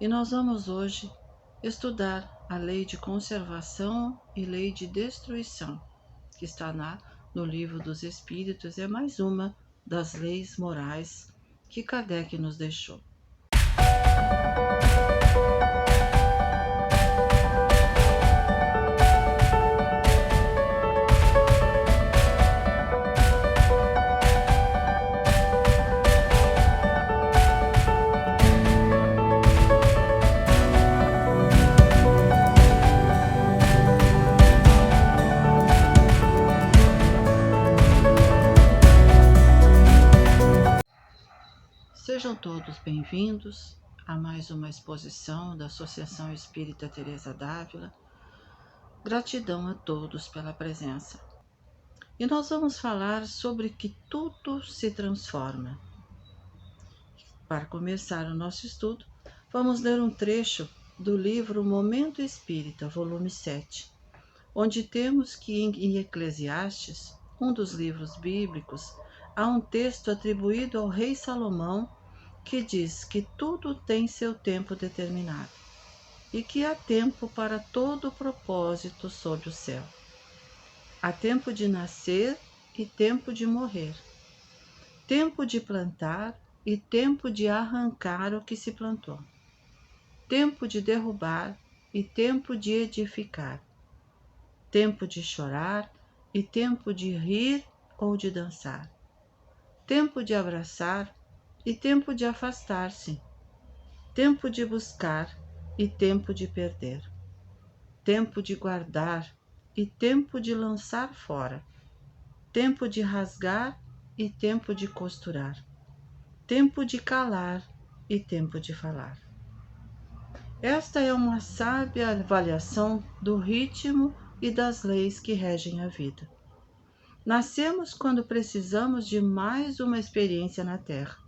E nós vamos hoje estudar a lei de conservação e lei de destruição, que está no Livro dos Espíritos. É mais uma das leis morais que Kardec nos deixou. Sejam todos bem-vindos a mais uma exposição da Associação Espírita Teresa d'Ávila. Gratidão a todos pela presença. E nós vamos falar sobre que tudo se transforma. Para começar o nosso estudo, vamos ler um trecho do livro Momento Espírita, volume 7, onde temos que em Eclesiastes, um dos livros bíblicos, há um texto atribuído ao rei Salomão que diz que tudo tem seu tempo determinado e que há tempo para todo propósito sob o céu. Há tempo de nascer e tempo de morrer, tempo de plantar e tempo de arrancar o que se plantou, tempo de derrubar e tempo de edificar, tempo de chorar e tempo de rir ou de dançar, tempo de abraçar e tempo de afastar-se, tempo de buscar e tempo de perder, tempo de guardar e tempo de lançar fora, tempo de rasgar e tempo de costurar, tempo de calar e tempo de falar. Esta é uma sábia avaliação do ritmo e das leis que regem a vida. Nascemos quando precisamos de mais uma experiência na Terra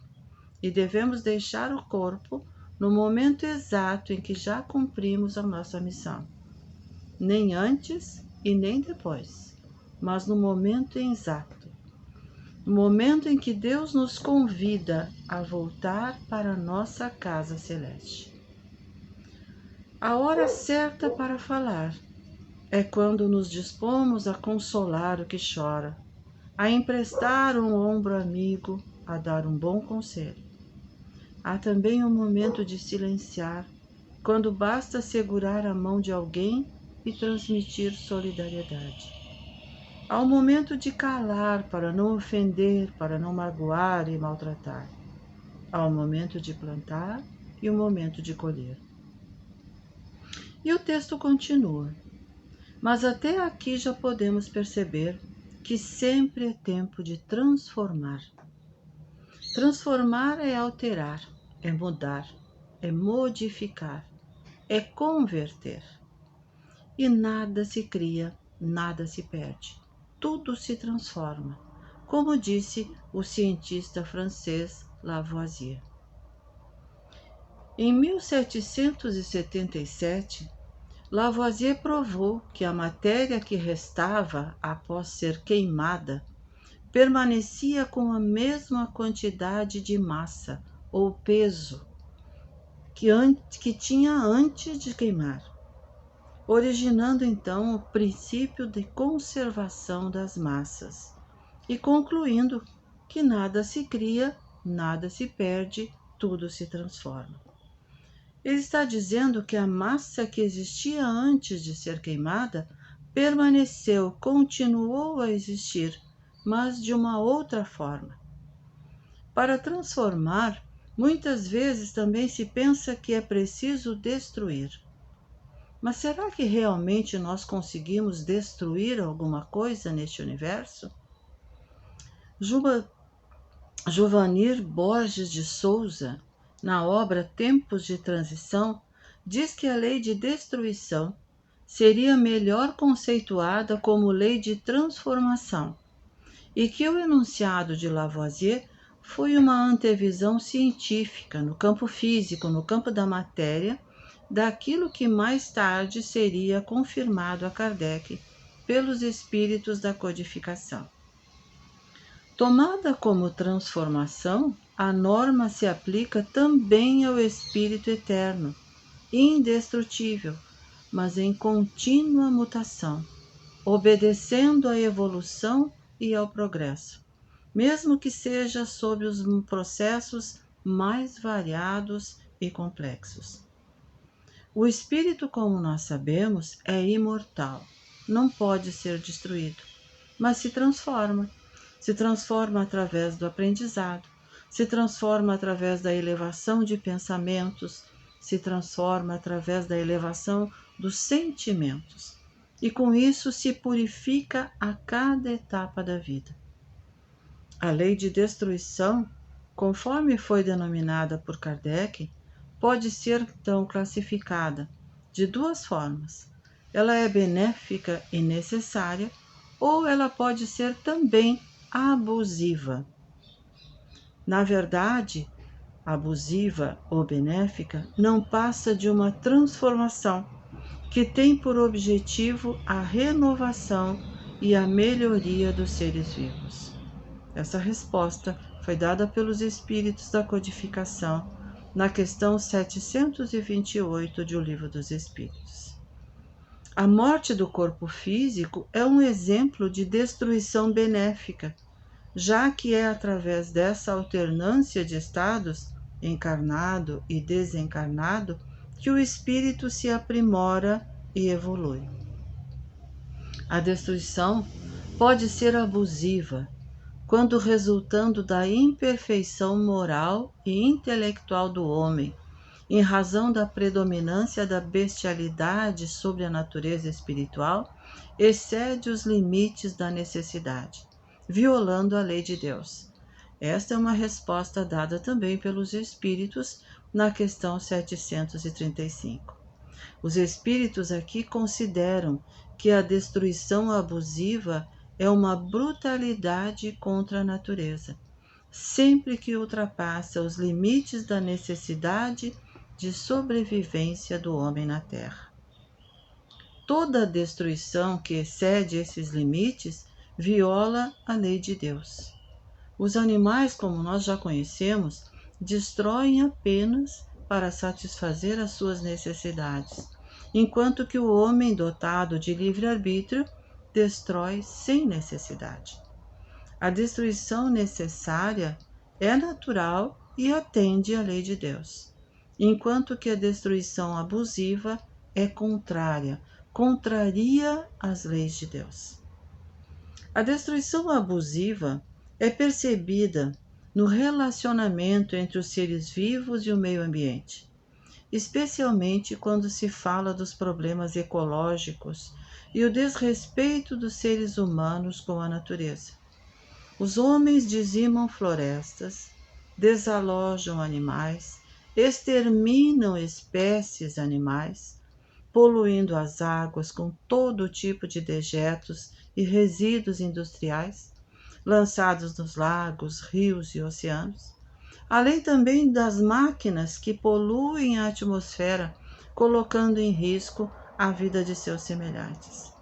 e devemos deixar o corpo no momento exato em que já cumprimos a nossa missão. Nem antes e nem depois, mas no momento exato. No momento em que Deus nos convida a voltar para a nossa casa celeste. A hora certa para falar é quando nos dispomos a consolar o que chora, a emprestar um ombro amigo, a dar um bom conselho. Há também um momento de silenciar, quando basta segurar a mão de alguém e transmitir solidariedade. Há um momento de calar para não ofender, para não magoar e maltratar. Há um momento de plantar e um momento de colher. E o texto continua. Mas até aqui já podemos perceber que sempre é tempo de transformar. Transformar é alterar, é mudar, é modificar, é converter. E nada se cria, nada se perde. Tudo se transforma, como disse o cientista francês Lavoisier. Em 1777, Lavoisier provou que a matéria que restava após ser queimada permanecia com a mesma quantidade de massa ou peso que tinha antes de queimar, originando então o princípio de conservação das massas e concluindo que nada se cria, nada se perde, tudo se transforma. Ele está dizendo que a massa que existia antes de ser queimada permaneceu, continuou a existir, mas de uma outra forma. Para transformar, muitas vezes também se pensa que é preciso destruir. Mas será que realmente nós conseguimos destruir alguma coisa neste universo? Juvanir Borges de Souza, na obra Tempos de Transição, diz que a lei de destruição seria melhor conceituada como lei de transformação e que o enunciado de Lavoisier foi uma antevisão científica no campo físico, no campo da matéria, daquilo que mais tarde seria confirmado a Kardec pelos espíritos da codificação. Tomada como transformação, a norma se aplica também ao espírito eterno, indestrutível, mas em contínua mutação, obedecendo à evolução e ao progresso, mesmo que seja sob os processos mais variados e complexos. O espírito, como nós sabemos, é imortal, não pode ser destruído, mas se transforma. Se transforma através do aprendizado, se transforma através da elevação de pensamentos, se transforma através da elevação dos sentimentos. E com isso se purifica a cada etapa da vida. A lei de destruição, conforme foi denominada por Kardec, pode ser então classificada de duas formas. Ela é benéfica e necessária, ou ela pode ser também abusiva. Na verdade, abusiva ou benéfica não passa de uma transformação que tem por objetivo a renovação e a melhoria dos seres vivos. Essa resposta foi dada pelos espíritos da codificação na questão 728 de O Livro dos Espíritos. A morte do corpo físico é um exemplo de destruição benéfica, já que é através dessa alternância de estados, encarnado e desencarnado, que o espírito se aprimora e evolui. A destruição pode ser abusiva, quando resultando da imperfeição moral e intelectual do homem, em razão da predominância da bestialidade sobre a natureza espiritual, excede os limites da necessidade, violando a lei de Deus. Esta é uma resposta dada também pelos espíritos na questão 735. Os espíritos aqui consideram que a destruição abusiva é uma brutalidade contra a natureza, sempre que ultrapassa os limites da necessidade de sobrevivência do homem na Terra. Toda destruição que excede esses limites viola a lei de Deus. Os animais, como nós já conhecemos, destroem apenas para satisfazer as suas necessidades, enquanto que o homem dotado de livre-arbítrio destrói sem necessidade. A destruição necessária é natural e atende à lei de Deus, enquanto que a destruição abusiva é contrária, contraria as leis de Deus. A destruição abusiva é percebida no relacionamento entre os seres vivos e o meio ambiente, especialmente quando se fala dos problemas ecológicos e o desrespeito dos seres humanos com a natureza. Os homens dizimam florestas, desalojam animais, exterminam espécies animais, poluindo as águas com todo tipo de dejetos e resíduos industriais, lançados nos lagos, rios e oceanos, além também das máquinas que poluem a atmosfera, colocando em risco a vida de seus semelhantes.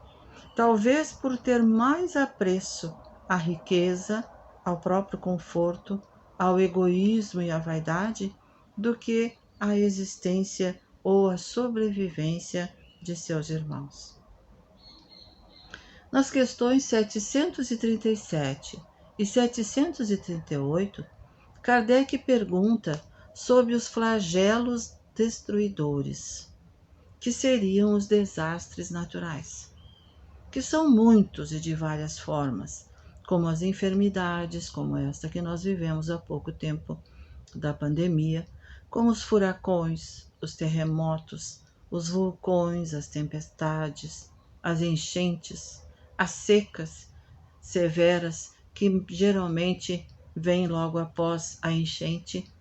Talvez por ter mais apreço à riqueza, ao próprio conforto, ao egoísmo e à vaidade, do que à existência ou à sobrevivência de seus irmãos. Nas questões 737 e 738, Kardec pergunta sobre os flagelos destruidores, que seriam os desastres naturais, que são muitos e de várias formas, como as enfermidades, como esta que nós vivemos há pouco tempo da pandemia, como os furacões, os terremotos, os vulcões, as tempestades, as enchentes, as secas severas que geralmente vêm logo após a enchente,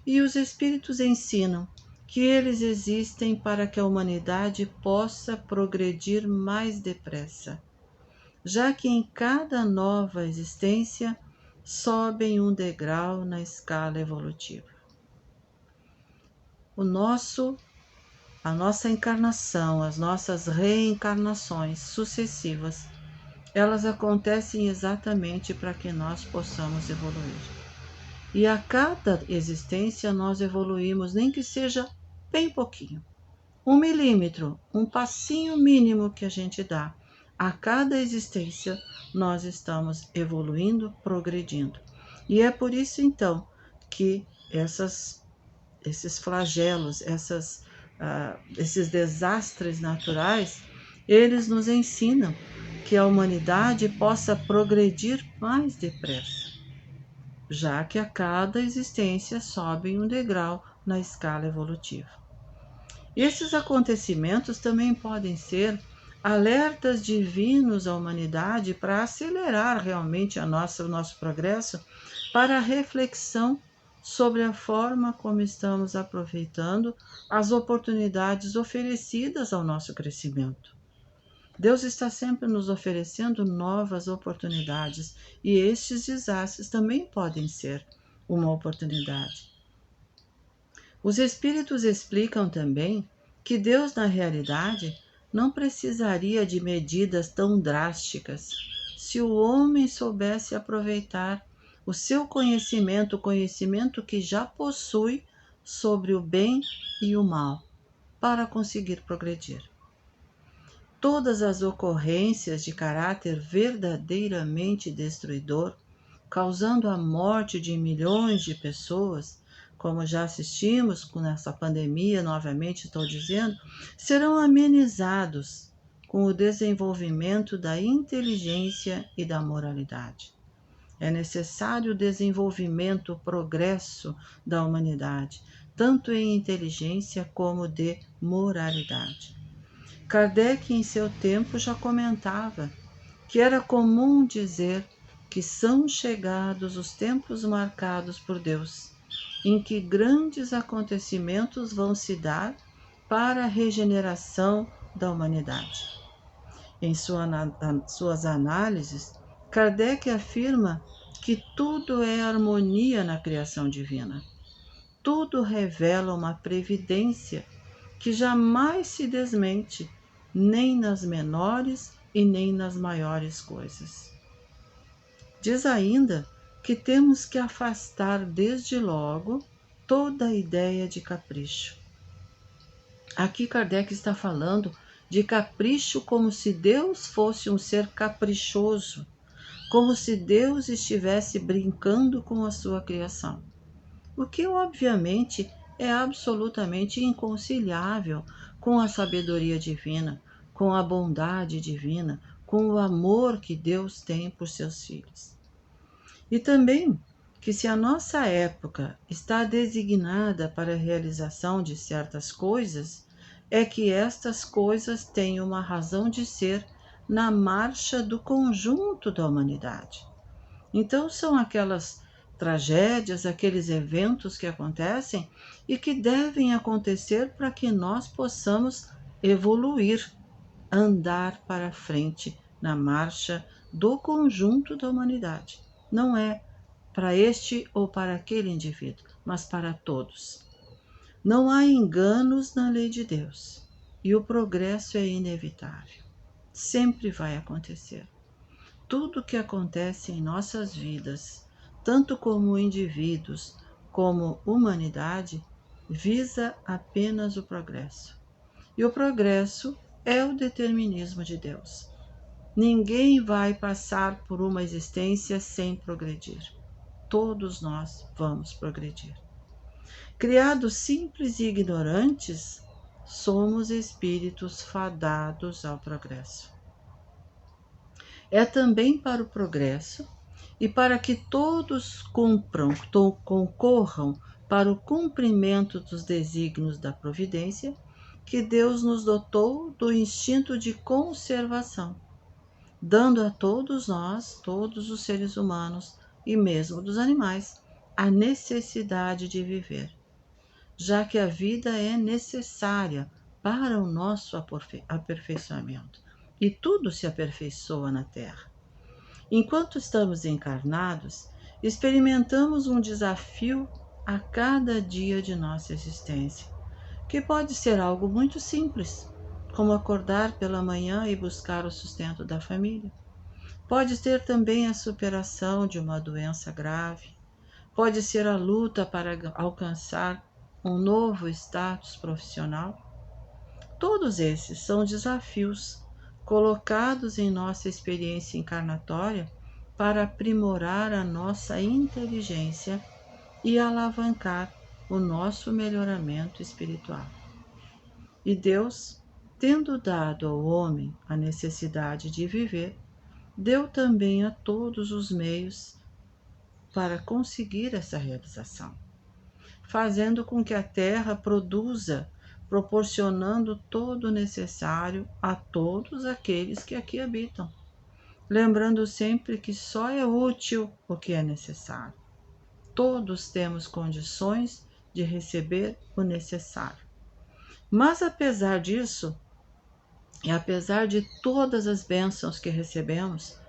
e os espíritos ensinam que eles existem para que a humanidade possa progredir mais depressa, já que em cada nova existência sobem um degrau na escala evolutiva. A nossa encarnação, as nossas reencarnações sucessivas, elas acontecem exatamente para que nós possamos evoluir. E a cada existência nós evoluímos, nem que seja bem pouquinho. 1 milímetro, um passinho mínimo que a gente dá. A cada existência nós estamos evoluindo, progredindo. E é por isso então que esses flagelos, esses desastres naturais, eles nos ensinam que a humanidade possa progredir mais depressa, já que a cada existência sobe um degrau na escala evolutiva. Esses acontecimentos também podem ser alertas divinos à humanidade para acelerar realmente o nosso progresso, para a reflexão sobre a forma como estamos aproveitando as oportunidades oferecidas ao nosso crescimento. Deus está sempre nos oferecendo novas oportunidades e estes desastres também podem ser uma oportunidade. Os Espíritos explicam também que Deus, na realidade, não precisaria de medidas tão drásticas se o homem soubesse aproveitar o seu conhecimento, o conhecimento que já possui sobre o bem e o mal, para conseguir progredir. Todas as ocorrências de caráter verdadeiramente destruidor, causando a morte de milhões de pessoas, como já assistimos com essa pandemia, novamente estou dizendo, serão amenizados com o desenvolvimento da inteligência e da moralidade. É necessário o desenvolvimento, o progresso da humanidade, tanto em inteligência como de moralidade. Kardec, em seu tempo, já comentava que era comum dizer que são chegados os tempos marcados por Deus, em que grandes acontecimentos vão se dar para a regeneração da humanidade. Em suas análises, Kardec afirma que tudo é harmonia na criação divina. Tudo revela uma previdência que jamais se desmente, nem nas menores e nem nas maiores coisas. Diz ainda que temos que afastar desde logo toda a ideia de capricho. Aqui Kardec está falando de capricho como se Deus fosse um ser caprichoso, como se Deus estivesse brincando com a sua criação. O que obviamente é absolutamente inconciliável com a sabedoria divina, com a bondade divina, com o amor que Deus tem por seus filhos. E também que se a nossa época está designada para a realização de certas coisas, é que estas coisas têm uma razão de ser na marcha do conjunto da humanidade. Então são aquelas tragédias, aqueles eventos que acontecem e que devem acontecer para que nós possamos evoluir, andar para frente na marcha do conjunto da humanidade. Não é para este ou para aquele indivíduo, mas para todos. Não há enganos na lei de Deus e o progresso é inevitável. Sempre vai acontecer. Tudo que acontece em nossas vidas, tanto como indivíduos como humanidade, visa apenas o progresso. E o progresso é o determinismo de Deus. Ninguém vai passar por uma existência sem progredir. Todos nós vamos progredir. Criados simples e ignorantes, somos espíritos fadados ao progresso. É também para o progresso e para que todos concorram para o cumprimento dos desígnios da providência, que Deus nos dotou do instinto de conservação, dando a todos nós, todos os seres humanos e mesmo dos animais, a necessidade de viver, já que a vida é necessária para o nosso aperfeiçoamento. E tudo se aperfeiçoa na Terra. Enquanto estamos encarnados, experimentamos um desafio a cada dia de nossa existência, que pode ser algo muito simples, como acordar pela manhã e buscar o sustento da família. Pode ter também a superação de uma doença grave. Pode ser a luta para alcançar um novo status profissional. Todos esses são desafios colocados em nossa experiência encarnatória para aprimorar a nossa inteligência e alavancar o nosso melhoramento espiritual. E Deus, tendo dado ao homem a necessidade de viver, deu também a todos os meios para conseguir essa realização, fazendo com que a terra produza, proporcionando todo o necessário a todos aqueles que aqui habitam, lembrando sempre que só é útil o que é necessário. Todos temos condições de receber o necessário. Mas apesar disso, e apesar de todas as bênçãos que recebemos,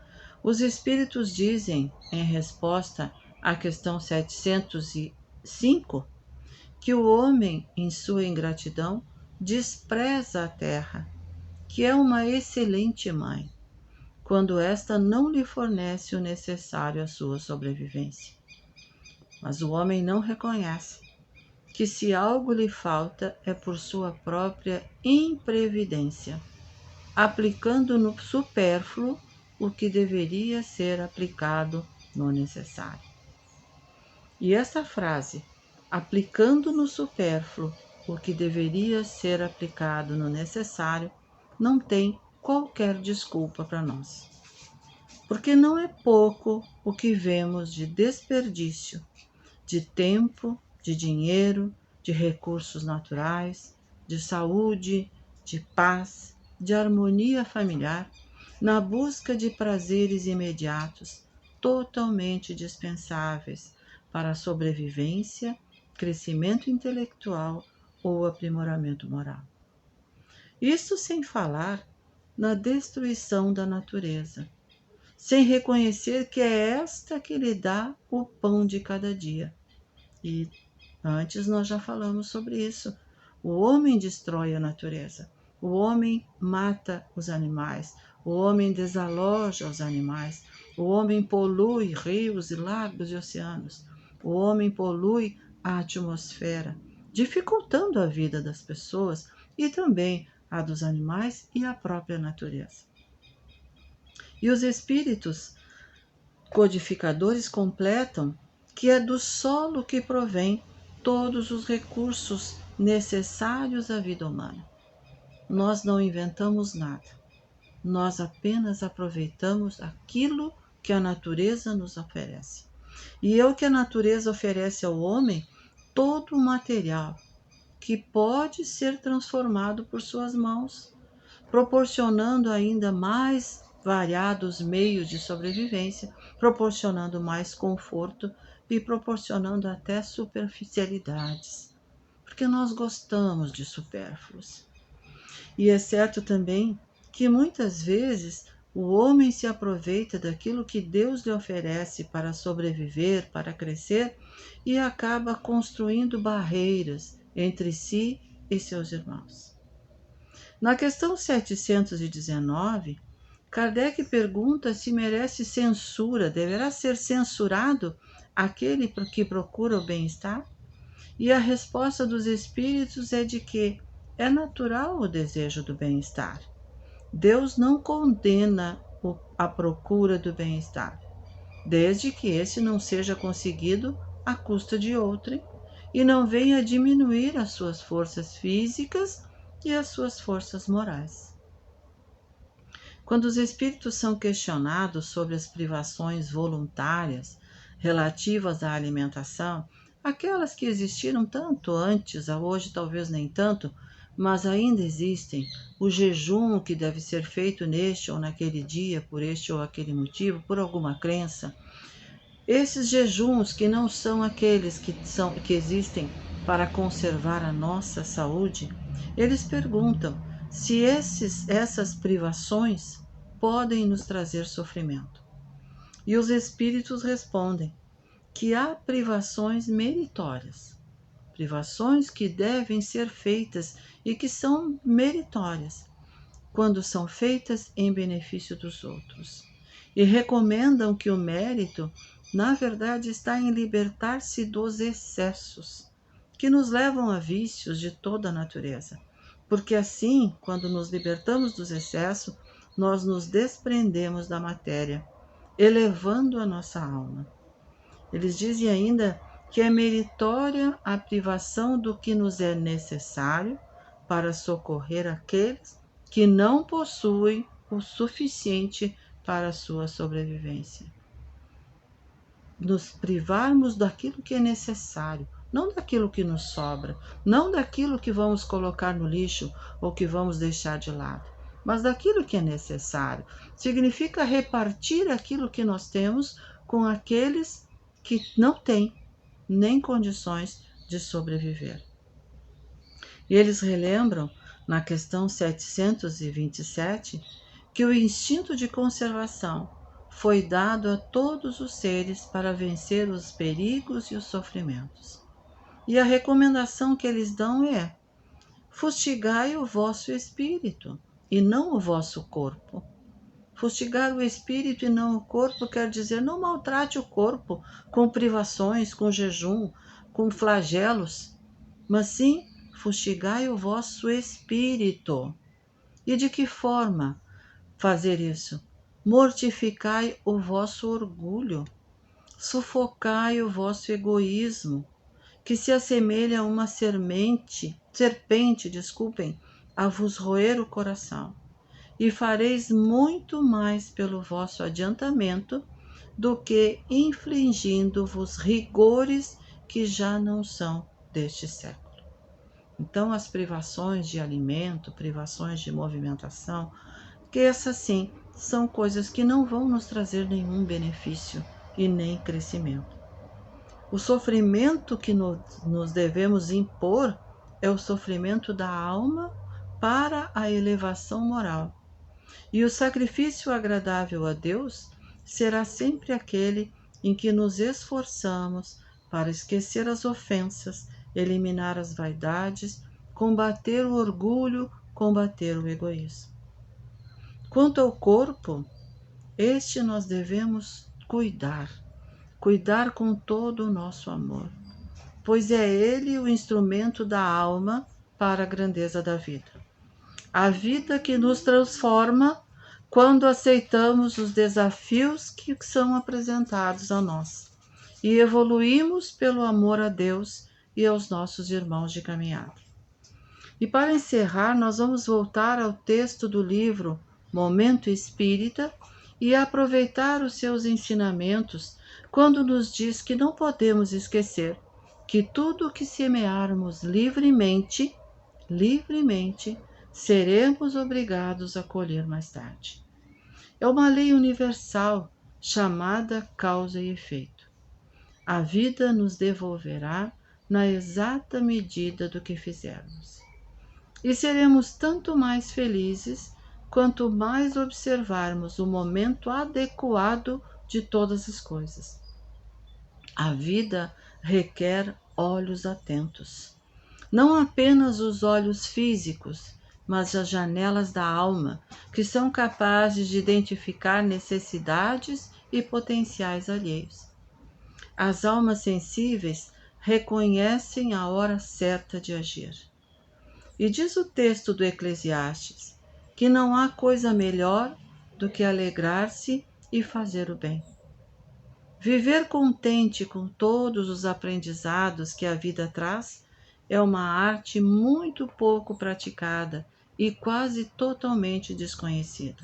os Espíritos dizem, em resposta à questão 705, que o homem, em sua ingratidão, despreza a terra, que é uma excelente mãe, quando esta não lhe fornece o necessário à sua sobrevivência. Mas o homem não reconhece que se algo lhe falta é por sua própria imprevidência, aplicando no supérfluo o que deveria ser aplicado no necessário. E essa frase, aplicando no supérfluo o que deveria ser aplicado no necessário, não tem qualquer desculpa para nós. Porque não é pouco o que vemos de desperdício de tempo, de dinheiro, de recursos naturais, de saúde, de paz, de harmonia familiar, na busca de prazeres imediatos, totalmente dispensáveis para a sobrevivência, crescimento intelectual ou aprimoramento moral. Isto sem falar na destruição da natureza, sem reconhecer que é esta que lhe dá o pão de cada dia. E antes nós já falamos sobre isso. O homem destrói a natureza, o homem mata os animais, o homem desaloja os animais, o homem polui rios e lagos e oceanos, o homem polui a atmosfera, dificultando a vida das pessoas e também a dos animais e a própria natureza. E os espíritos codificadores completam que é do solo que provém todos os recursos necessários à vida humana. Nós não inventamos nada, nós apenas aproveitamos aquilo que a natureza nos oferece. E é o que a natureza oferece ao homem, todo o material que pode ser transformado por suas mãos, proporcionando ainda mais variados meios de sobrevivência, proporcionando mais conforto e proporcionando até superficialidades, porque nós gostamos de supérfluos. E é certo também que muitas vezes o homem se aproveita daquilo que Deus lhe oferece para sobreviver, para crescer, e acaba construindo barreiras entre si e seus irmãos. Na questão 719, Kardec pergunta se merece censura, deverá ser censurado aquele que procura o bem-estar? E a resposta dos espíritos é de que é natural o desejo do bem-estar. Deus não condena a procura do bem-estar, desde que esse não seja conseguido à custa de outrem e não venha diminuir as suas forças físicas e as suas forças morais. Quando os espíritos são questionados sobre as privações voluntárias relativas à alimentação, aquelas que existiram tanto antes, a hoje talvez nem tanto, mas ainda existem, o jejum que deve ser feito neste ou naquele dia, por este ou aquele motivo, por alguma crença, esses jejuns que não são aqueles que existem para conservar a nossa saúde, eles perguntam se essas privações podem nos trazer sofrimento. E os espíritos respondem que há privações meritórias, privações que devem ser feitas e que são meritórias, quando são feitas em benefício dos outros. e recomendam que o mérito, na verdade, está em libertar-se dos excessos, que nos levam a vícios de toda a natureza. Porque assim, quando nos libertamos dos excessos, nós nos desprendemos da matéria, elevando a nossa alma. Eles dizem ainda que é meritória a privação do que nos é necessário para socorrer aqueles que não possuem o suficiente para a sua sobrevivência. Nos privarmos daquilo que é necessário, não daquilo que nos sobra, não daquilo que vamos colocar no lixo ou que vamos deixar de lado, mas daquilo que é necessário. Significa repartir aquilo que nós temos com aqueles que não têm nem condições de sobreviver. E eles relembram, na questão 727, que o instinto de conservação foi dado a todos os seres para vencer os perigos e os sofrimentos. E a recomendação que eles dão é: fustigai o vosso espírito e não o vosso corpo. Fustigar o espírito e não o corpo quer dizer não maltrate o corpo com privações, com jejum, com flagelos, mas sim fustigai o vosso espírito. E de que forma fazer isso? Mortificai o vosso orgulho, sufocai o vosso egoísmo, que se assemelha a uma serpente, a vos roer o coração, e fareis muito mais pelo vosso adiantamento do que infligindo-vos rigores que já não são deste século. Então, as privações de alimento, privações de movimentação, que essas sim são coisas que não vão nos trazer nenhum benefício e nem crescimento. O sofrimento que nos devemos impor é o sofrimento da alma para a elevação moral. E o sacrifício agradável a Deus será sempre aquele em que nos esforçamos para esquecer as ofensas, eliminar as vaidades, combater o orgulho, combater o egoísmo. Quanto ao corpo, este nós devemos cuidar com todo o nosso amor, pois é ele o instrumento da alma para a grandeza da vida. A vida que nos transforma quando aceitamos os desafios que são apresentados a nós e evoluímos pelo amor a Deus e aos nossos irmãos de caminhada. E para encerrar, nós vamos voltar ao texto do livro Momento Espírita e aproveitar os seus ensinamentos quando nos diz que não podemos esquecer que tudo o que semearmos livremente, seremos obrigados a colher mais tarde. É uma lei universal chamada causa e efeito. A vida nos devolverá na exata medida do que fizermos. E seremos tanto mais felizes quanto mais observarmos o momento adequado de todas as coisas. A vida requer olhos atentos. Não apenas os olhos físicos, mas as janelas da alma, que são capazes de identificar necessidades e potenciais alheios. As almas sensíveis reconhecem a hora certa de agir. E diz o texto do Eclesiastes que não há coisa melhor do que alegrar-se e fazer o bem. Viver contente com todos os aprendizados que a vida traz é uma arte muito pouco praticada e quase totalmente desconhecida.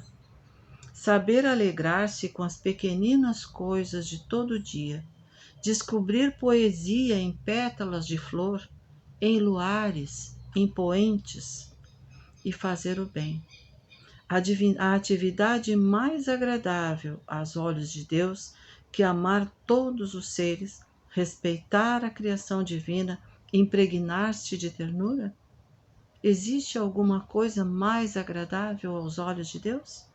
Saber alegrar-se com as pequeninas coisas de todo dia, descobrir poesia em pétalas de flor, em luares, em poentes, e fazer o bem. A atividade mais agradável aos olhos de Deus que amar todos os seres, respeitar a criação divina, impregnar-se de ternura? Existe alguma coisa mais agradável aos olhos de Deus?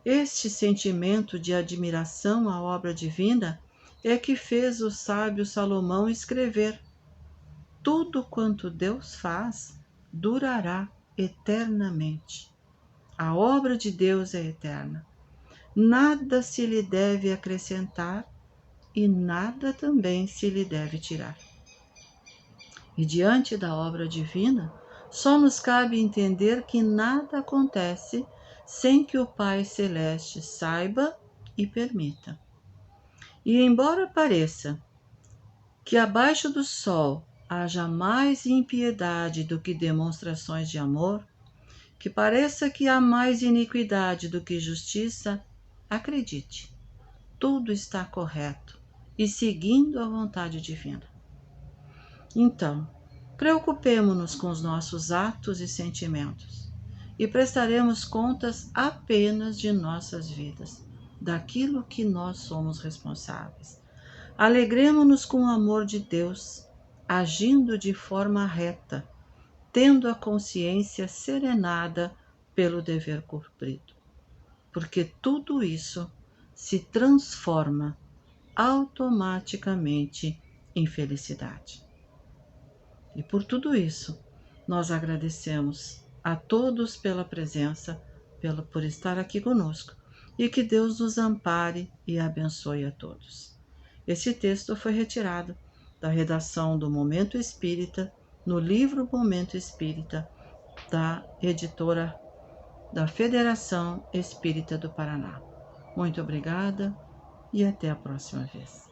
Este sentimento de admiração à obra divina é que fez o sábio Salomão escrever: tudo quanto Deus faz durará eternamente. A obra de Deus é eterna. Nada se lhe deve acrescentar e nada também se lhe deve tirar. E diante da obra divina, só nos cabe entender que nada acontece sem que o Pai Celeste saiba e permita. E embora pareça que abaixo do sol haja mais impiedade do que demonstrações de amor, que pareça que há mais iniquidade do que justiça, acredite, tudo está correto e seguindo a vontade divina. Então, preocupemo-nos com os nossos atos e sentimentos e prestaremos contas apenas de nossas vidas, daquilo que nós somos responsáveis. Alegremo-nos com o amor de Deus, agindo de forma reta, tendo a consciência serenada pelo dever cumprido, porque tudo isso se transforma automaticamente em felicidade. E por tudo isso, nós agradecemos a todos pela presença, por estar aqui conosco, e que Deus nos ampare e abençoe a todos. Esse texto foi retirado da redação do Momento Espírita, no livro Momento Espírita, da editora da Federação Espírita do Paraná. Muito obrigada e até a próxima vez.